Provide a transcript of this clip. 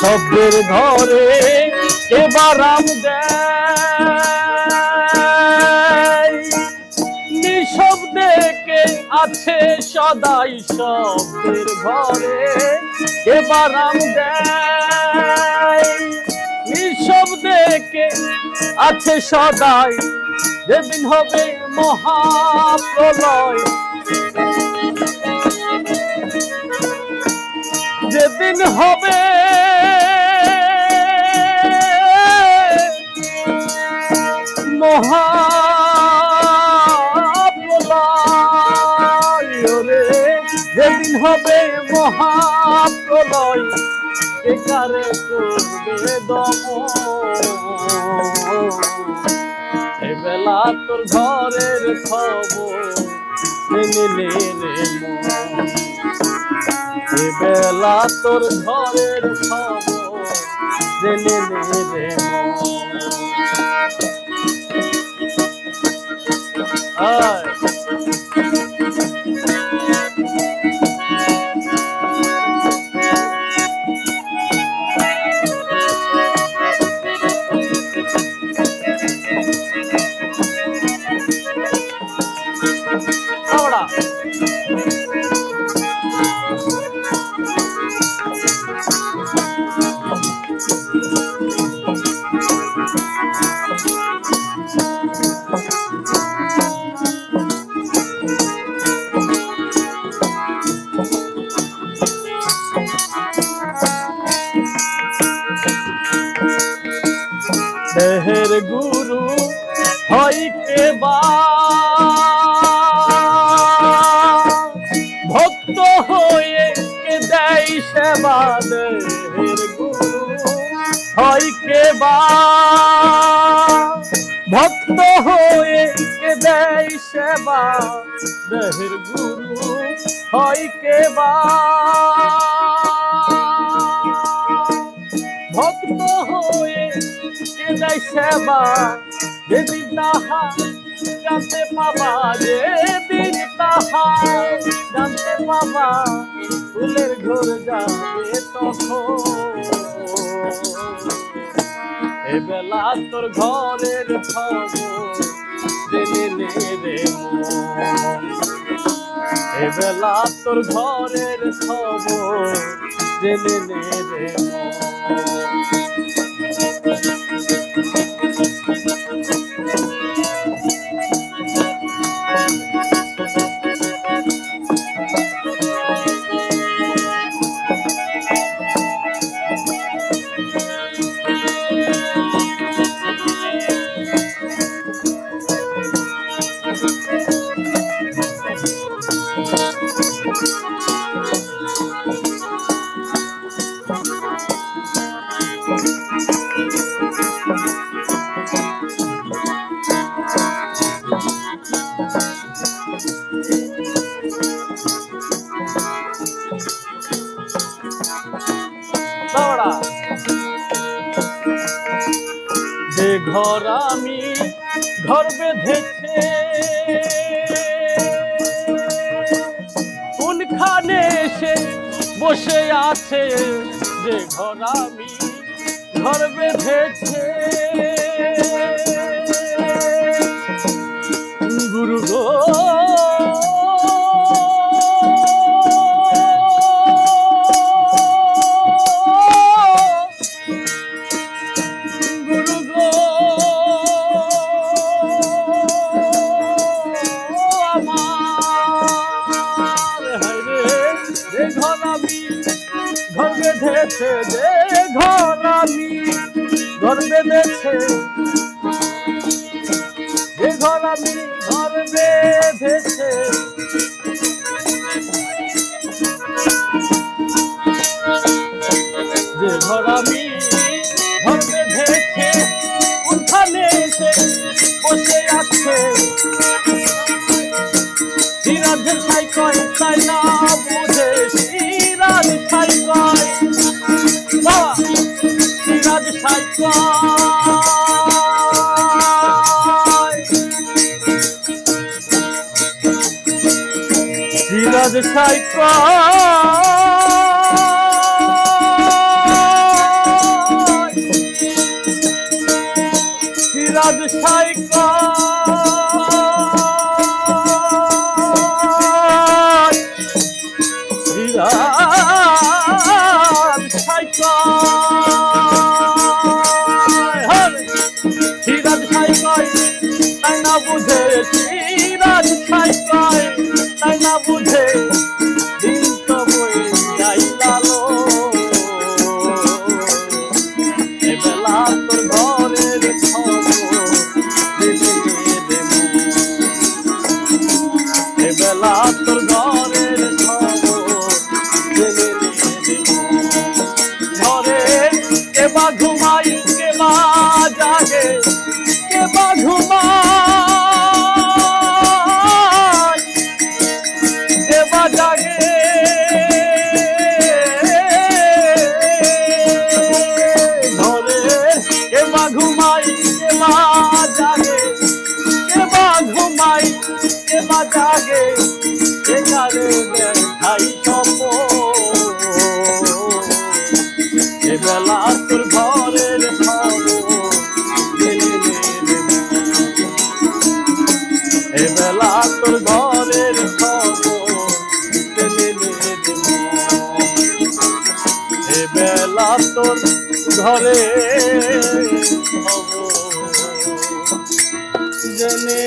শব্দের ঘরে এবার রাম দেয় নিঃশব্দে কে আছে সদাই শব্দের ঘরে এবার রাম দেয় নিঃশব্দে কে আছে সদাই যেদিন হবে মহাপ্রলয় যেদিন হবে মহাপ্রলয় রে যেদিন হবে মহাপ্রলয় একারে করবে দমন এবেলা তোর ঘরের খবর জেনে রে মন এবেলা তোর ঘরের খবর জেনে রে মন দেহের গুরু হয় কে বা ভক্ত হয়ে কে দেয় সেবা দেহের গুরু হয় কে বা ভক্ত হয়ে কে দেয় সেবা দেহের গুরু হয় কে বা ভক্ত হয়ে দেয় সেবা যেদিন তাহা জানতে পাবা যেদিন তাহা জানতে পাবা ফুলের ঘর যাবে তখন এবেলা তোর ঘরের খবর জেনে রে মন এবেলা তোর ঘরের খবর জেনে রে মন যে ঘর আমি ঘর বেঁধেছে কোনখানে এসে বসে আছে যে ঘর আমি ঘর বেঁধেছে গুরু গো ঘর বেঁধেছে যে ঘর আমি ঘর বেঁধেছে যে ঘর আমি ঘর বেঁধেছে যে ঘর আমি ঘর বেঁধেছে কোনখানে এসে বসে আছে সিরাজের ছাই কয় তাই না বুঝে সিরাজ ছাই কয় বাবা সিরাজ ছাই কয় সিরাজ ছাই কয় ছাই কয় সিরাজ ছাই কয় তাই না বুঝে সিরাজ ছাই কয় তাই না বুঝে দিন তো বয়ে আইলালো এবেলা তোর ঘরের খবর এবেলা তোর ঘরের খবর ঘরে কেবা ঘুমাই কেবা জাগে কেবা ঘুমাই কেবা জাগে ঘরে কেবা ঘুমাই কেবা জাগে কেবা ঘুমাই কেবা জাগে এগারে দেখাই এবেলা তোর ঘরের খবর এবেলা তোর ঘরের খবর এবেলা তোর ঘরের খবর জেনে